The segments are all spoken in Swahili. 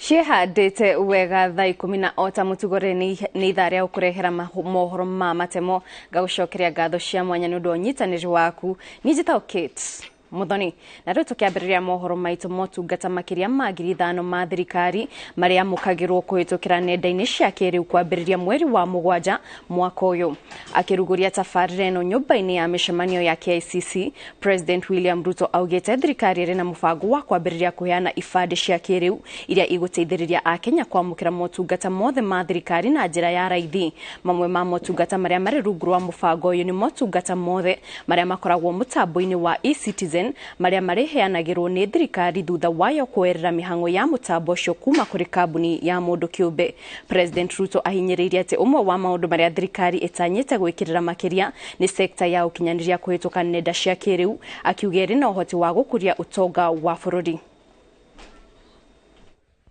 Cihandite wega thaa 10 ota mutugore ni ithaa ria ukurehera mohoro ma Matemo gagucokeria ngatho cia mwanya ni undu unyitaniri waku ni njita Kate Muthoni na rĩu tukiambĩrĩria mohoro maitũ motungata makiria ma 5,000 ma thirikari maria mukagirwo kuhitukira nenda-ini cia kĩrĩu kwambĩrĩria mweri wa Mũgwanja mwaka ũyũ. Akiruguria tabarĩra ĩno nyũmba-inĩ ya mĩcemanio ya KICC, President William Ruto augĩte thirikari ĩrĩ na mũbango wa kwambĩrĩria kuheana ibandĩ cia kĩrĩu iria igũteithĩrĩria Akenya kwamũkĩra motungata mothe ma thirikari na njĩra ya raithi. Mamwe ma motungata maria marĩ rungu rwa mũbango ũyũ ni motungata mothe maria makoragwo mũtambo-inĩ wa eCitizen maria mareheanagirwo ni thirikari thutha wayo kuerera mihango ya mutambo cio kuma kuri kambuni ya mundu kiumbe. President Ruto ahinyĩrĩirie ati umwe wa maundu maria thirikari itanyĩte gwĩkĩrĩra makiria ni sekta ya ukinyanĩria kuhĩtũka nenda cia kĩrĩu, akiuga ĩrĩ na ũhoti wa gũkũria utonga wa bũrũri.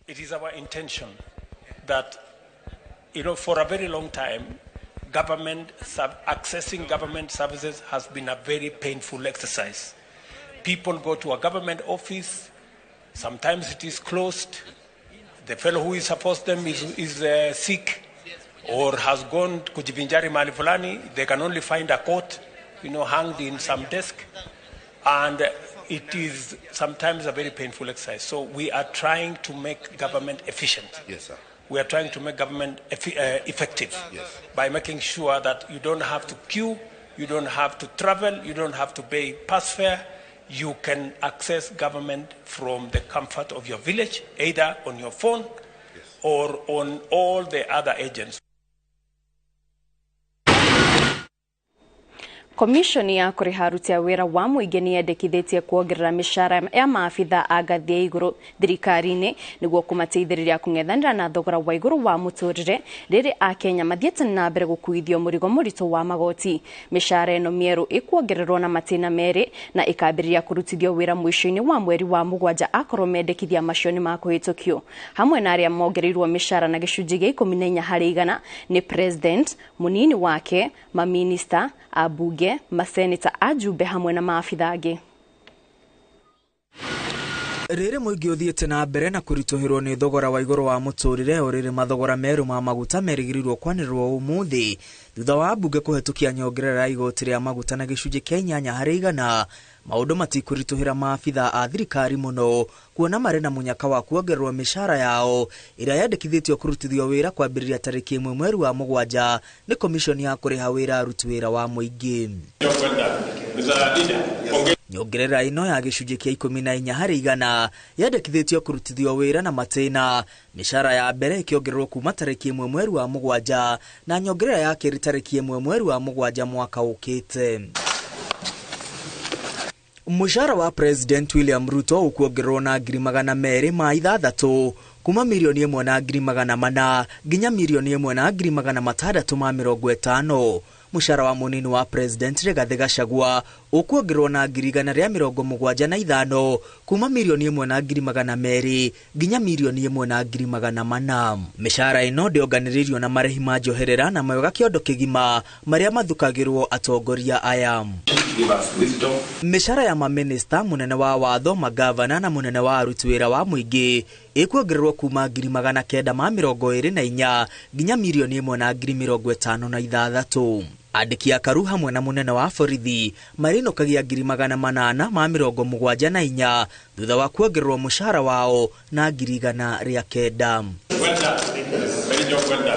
It is our intention that, for a very long time, accessing government services has been a very painful exercise. People go to a government office, sometimes it is closed, the fellow who is supposed them is sick or has gone kujivinjari mahali fulani, they can only find a coat, hanged in some desk, and it is sometimes a very painful exercise. So we are trying to make government efficient. Yes, sir. We are trying to make government effective, yes, by making sure that you don't have to queue, you don't have to travel, you don't have to pay pass fare. You can access government from the comfort of your village, either on your phone, yes, or on all the other agents. Komishoni ya kũrĩha aruti a wĩra wa mũingĩ nĩ yendekithĩtie kuongerera mĩcara ya maabitha a ngathĩ ya igũrũ thirikari-inĩ nĩguo kũmateithĩrĩria kũng'ethanĩra na thogora wa igũrũ wa mũtũrĩre rĩrĩ Akenya mathiĩte na mbere gũkuithio mũrigo mũritũ wa magoti. Mĩcara ĩno mĩerũ ĩkuongererwo na matĩna merĩ na ĩkambĩrĩria kũrutithio wĩra mũico-inĩ wa mweri wa Mũgwanja akorwo mendekithia macio nĩ makũhĩtũkio. Hamwe na arĩa mongereirwo mĩcara na gĩcunjĩ gĩa 14% nĩ President, mũnini wake, maminista, abunge, maseneta, ajumbe hamwe na maafitha angĩ. Rĩrĩ mũingĩ ũthiĩte na mbere na kũritũhĩrwo nĩ thogora wa igũrũ wa mũtũrĩre ũrĩrĩ mathogora merũ ma maguta merĩgĩrĩirwo kwanĩrĩrwo ũmũthĩ thutha wa mbunge kũhetũkia nyongerera igoti rĩa maguta na gĩcunjĩ kĩa 8%. Maũndũ matikũritũhĩra maabitha a thirikari mũno kuona marĩ na mũnyaka wa kuongererwo mĩcara yao ĩrĩa yendekithĩtio kũrutithio wĩra kwambĩrĩria tarĩki 1 mweri wa Mũgwanja nĩ komishoni ya kũrĩha wĩra aruti wĩra wa mũingĩ. Nyongerera ĩno ya gĩcunjĩ kĩa 14% yendekithĩtio kũrutithio wĩra na matĩna, mĩcara ya mbere ĩkĩongererwo kuma tarĩki 1 mweri wa Mũgwanja na nyongerera ya kerĩ tarĩki 1 mweri wa Mũgwanja mwaka ũkĩte. Mũcara wa President William Ruto ũkuongererwo na 200,000 kuma mirioni 1,400,000 nginya mirioni 1,650,000. Mũcara wa mũnini wa President Rigathi Gachagua ũkuongererwo na 175,000 kuma mirioni 1,200,000 nginya mirioni 1,400,000. Mĩcara ĩno ndĩonganĩrĩirio na marĩhi ma njoherera na mayoga kĩondo kĩgima marĩa mathukagĩrwo atongoria aya. Mĩcara ya maminista, mũnene wa watho, magavana na mũnene wa aruti wĩra wa mũingĩ ĩkuongererwo kuma 924 nginya mirioni 1,56,000. Andĩki a karu hamwe na mũnene wa borithi marĩnokagia 874 thutha wa kuongererwo mũcara wao na 100,900.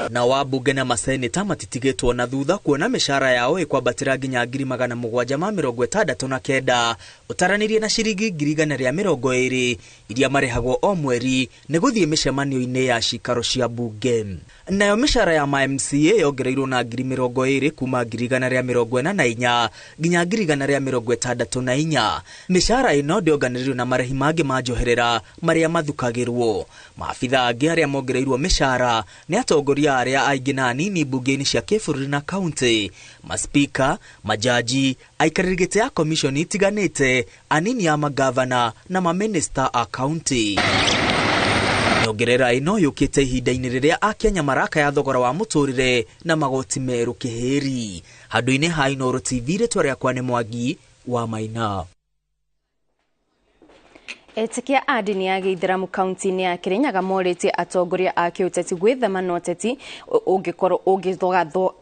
Na wabunge na maseneta matitigĩtwo na thutha kuona mĩcara yao ĩkwambatĩra nginya 769 ũtaranĩrie na ciringi 120 iria marĩhagwo o mweri nĩ gũthiĩ mĩcemanio-inĩ ya cikaro cia bunge. Nayo mĩcara ya MCA yongereirwo na 20 kuma 144 nginya 164. Mĩcara ĩno ndĩonganĩrĩirio na marĩhi mangĩ ma njoherera marĩa mathukagĩrwo. Maabitha angĩ arĩa mongereirwo mĩcara nĩ atongoria arĩa aingĩ na anini mbunge-inĩ cia kĩbũrũri na kaunti, maspika, majaji, aikarĩri gĩtĩ ya komishoni itiganĩte, anini ya magavana na maminista a kaunti. Nyongerera ĩno yũkĩte ihinda-inĩ rĩrĩa Akenya marakaya thogora wa mũtũrĩre na magoti merũ kĩhĩri. Handũ-inĩ ha Inooro TV, rĩtwa rĩakwa nĩ Mwangi wa Maina. Etikia adini ya Githiramu kaunti-ini ya Kirinyaga morĩtie atongoria a kĩũteti gwĩthema na ũteti ũngĩkorwo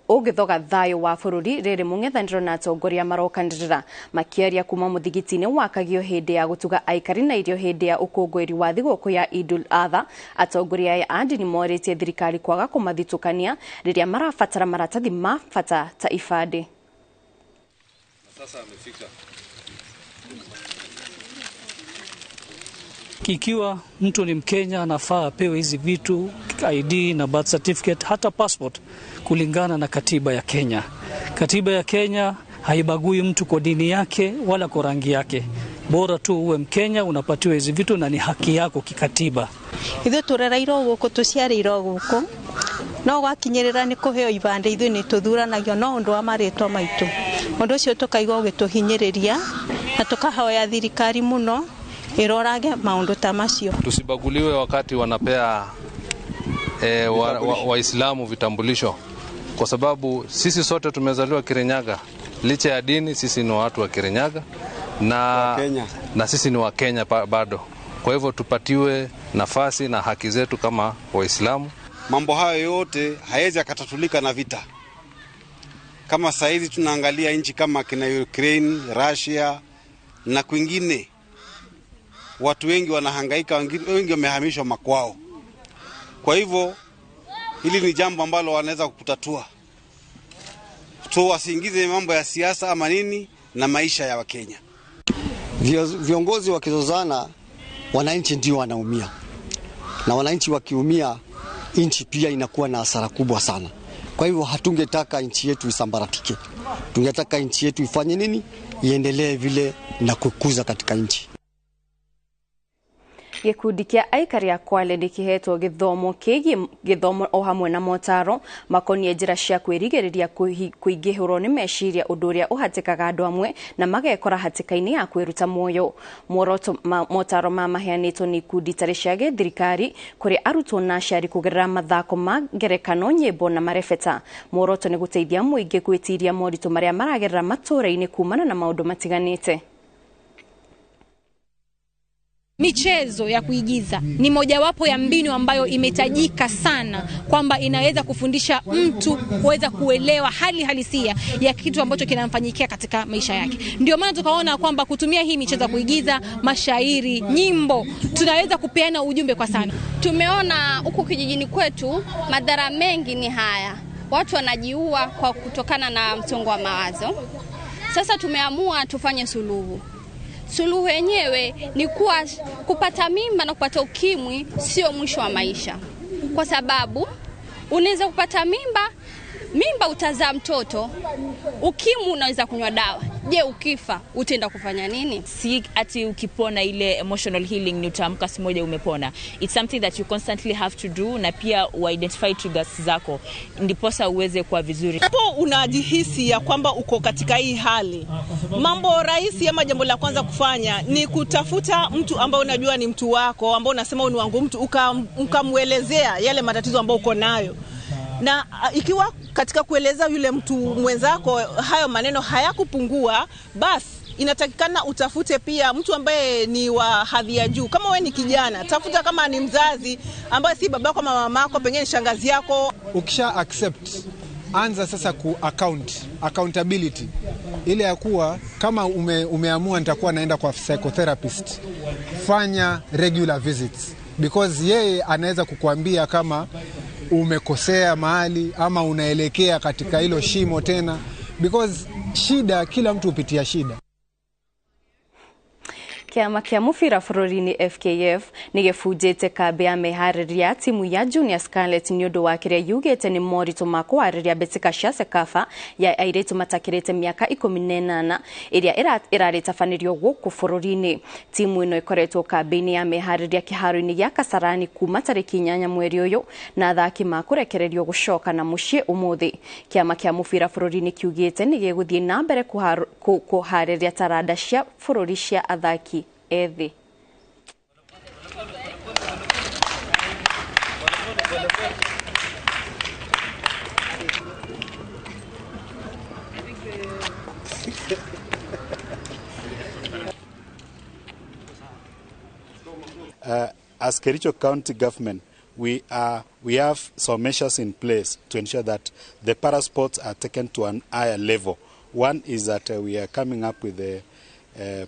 ũgĩthoga thayũ wa bũrũri rĩrĩ mũng'ethanĩro na atongoria marokanĩrĩra makĩaria kuma mũthigiti-inĩ wakagio hĩndĩ ya gũtuga aikari na irio hĩndĩ ya ũkũngũĩri wa thigũkũ ya Idul Adha. Atongoria aya a ndini morĩtie thirikari kwaga kũmathitũkania rĩrĩa marabatara maratathi ma bata ta ibandĩ. Sasa amefika. Ikiwa mtu ni Mkenya anafaa apewe hizi vitu, ID na birth certificate, hata passport, kulingana na katiba ya Kenya. Katiba ya Kenya haibagui mtu kwa dini yake wala kwa rangi yake. Bora tu uwe Mkenya unapatiwa hizi vitu na ni haki yako kikatiba. Ithuĩ tũrereirwo gũkũ tũciarĩirwo gũkũ no gwakinyĩrĩra nĩ kũheo ibandĩ ithuĩ nĩ tũthuranagio no ũndũ wa marĩtwa maitũ. Ũndũ ũcio tũkaigua ũgĩtũhinyĩrĩria na tũkahoya thirikari mũno irorage maundu tamasio. Tusibaguliwe wakati wanapea Waislamu vitambulisho, kwa sababu sisi sote tumezaliwa Kirinyaga. Licha ya dini sisi ni watu wa Kirinyaga na sisi ni wa Kenya bado. Kwa hivyo tupatiwe nafasi na haki zetu kama Waislamu. Mambo hayo yote hayawezi yakatatulika na vita. Kama saizi tunaangalia nchi kama kina Ukraine, Russia na kwingine, watu wengi wanahangaika, wengi wamehamishwa makwao. Kwa hivyo hili ni jambo ambalo wanaweza kutatua. Wasiingize mambo ya siasa ama nini na maisha ya Wakenya. Viongozi wakizozana, wananchi ndio wanaumia. Na wananchi wakiumia, nchi pia inakuwa na hasara kubwa sana. Kwa hivyo hatungetaka nchi yetu isambaratike. Tungetaka nchi yetu ifanye nini? Iendelee vile na kukuza katika nchi. Gikundi kia aikari a Kwale nikihetwo githomo o hamwe na motaro makonie njira cia kwirigiriria kuingihurwo ni meciria undu uria uhatikaga andu amwe na magekora hatikaini ya kwiruta muoyo. Motaro ma maheanitwo ni ikundi tari cia thirikari kuri arutwo na aciari kugerera mathako ma ngerekano, nyimbo na marebeta. Muoroto ni guteithia muingi gwitiria moritu maria maragerera matũra-ini kumana na maundu matiganite. Michezo ya kuigiza ni mojawapo ya mbinu ambayo imetajika sana kwamba inaweza kufundisha mtu kuweza kuelewa hali halisia ya kitu ambacho kinamfanyikia katika maisha yake. Ndio maana tukaona kwamba kutumia hii michezo ya kuigiza, mashairi, nyimbo, tunaweza kupeana ujumbe kwa sana. Tumeona huku kijijini kwetu madhara mengi ni haya. Watu wanajiua kwa kutokana na msongo wa mawazo. Sasa tumeamua tufanye suluhu. Suluhu yenyewe ni kuwa kupata mimba na kupata ukimwi sio mwisho wa maisha. Kwa sababu unaweza kupata mimba utazaa mtoto, ukimwi unaweza kunywa dawa. Je, ukifa utaenda kufanya nini? Si ati ukipona ile emotional healing ni utaamka siku moja umepona. It's something that you constantly have to do, na pia identify triggers zako ndiposa uweze kuwa vizuri. Hapo unajihisi ya kwamba uko katika hii hali, mambo rahisi ama jambo la kwanza kufanya ni kutafuta mtu ambao unajua ni mtu wako, ambao unasema ni wangu mtu, ukamuelezea yale matatizo ambayo uko nayo. Na ikiwa katika kueleza yule mtu mwenzako hayo maneno hayakupungua, basi inatakikana utafute pia mtu ambaye ni wa hadhi ya juu. Kama wewe ni kijana, tafuta kama ni mzazi ambaye si babako ama mamako, pengine shangazi yako. Ukisha accept, anza sasa accountability. Ile ya kuwa kama umeamua nitakuwa naenda kwa psychotherapist, fanya regular visits, because yeye anaweza kukuambia kama umekosea mahali ama unaelekea katika hilo shimo tena, because kila mtu hupitia shida. Kiama kia mubira bũrũri-inĩ FKF nĩgĩbunjĩte kambĩ ya meharĩria timu ya Junior Scarlet nĩ ũndũ wa kĩrĩa yugĩte nĩ moritũ ma kũharĩria mbĩtĩka cia Sekafa ya airĩtu matakĩrĩte mĩaka 18 ĩrĩa ĩrarĩtabanĩrio gũkũ bũrũri-inĩ. Timu ĩno ĩkoretwo kambĩ-inĩ ya meharĩria kĩharo-inĩ gĩa Kasarani kuma tarĩki 8 mweri ũyũ na athaki makũrekererio gũcoka na mũciĩ ũmũthĩ. Kiama kia mubira bũrũri-inĩ kiugĩte nĩgĩgũthiĩ na mbere kũharĩria taranda cia bũrũri cia athaki ethi. as Kericho County government, we have some measures in place to ensure that the parasports are taken to an higher level. One is that we are coming up with a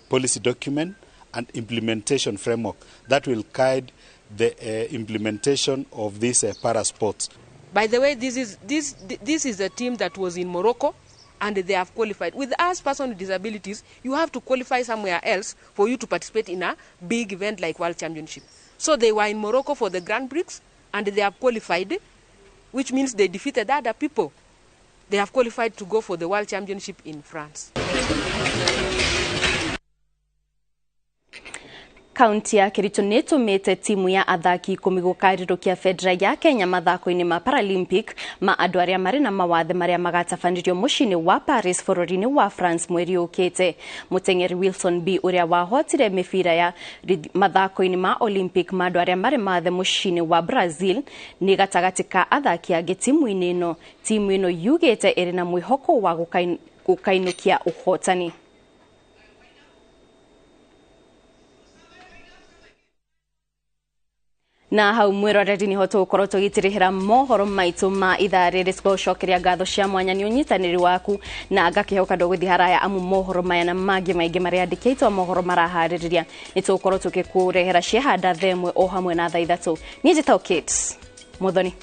policy document and implementation framework that will guide the implementation of these parasports. By the way, this is a team that was in Morocco and they have qualified. With us, persons with disabilities, you have to qualify somewhere else for you to participate in a big event like World Championship. So they were in Morocco for the Grand Prix and they have qualified, which means they defeated other people. They have qualified to go for the World Championship in France. Kaunti ya Kericho nĩtũmĩte timu ya athaki 10 gũkarirũkia federa ya Kenya mathako-inĩ ma Paralympic ma andũ arĩa marĩ na mawathe marĩa magatabanĩrio mũciĩ-inĩ wa Paris bũrũri-inĩ wa France mweri ũkĩte. Mũteng'eri Wilson B ũrĩa wahotire mĩbira ya mathako-inĩ ma Olympic ma andũ arĩa marĩ mathe mũciĩ-inĩ wa Brazil nĩ gatagatĩ ka athaki angĩ timu-inĩ ĩno. Timu ĩno yugĩte ĩrĩ na mwĩhoko wa gũkainũkia ũhotani. Na hau mwiroreri niho tugukorwo tugitirihira mohoro maitu ma ithaa riri tugucokeria ngatho cia mwanya ni unyitaniri waku na ngakihoka ndoguthi haraya amu mohoro maya na mangi maingi maria andikitwo mohoro marahariria ni tugukorwo tugikurehera ciehanda themwe o hamwe na thaa 3 ni njitao Kate Muthoni.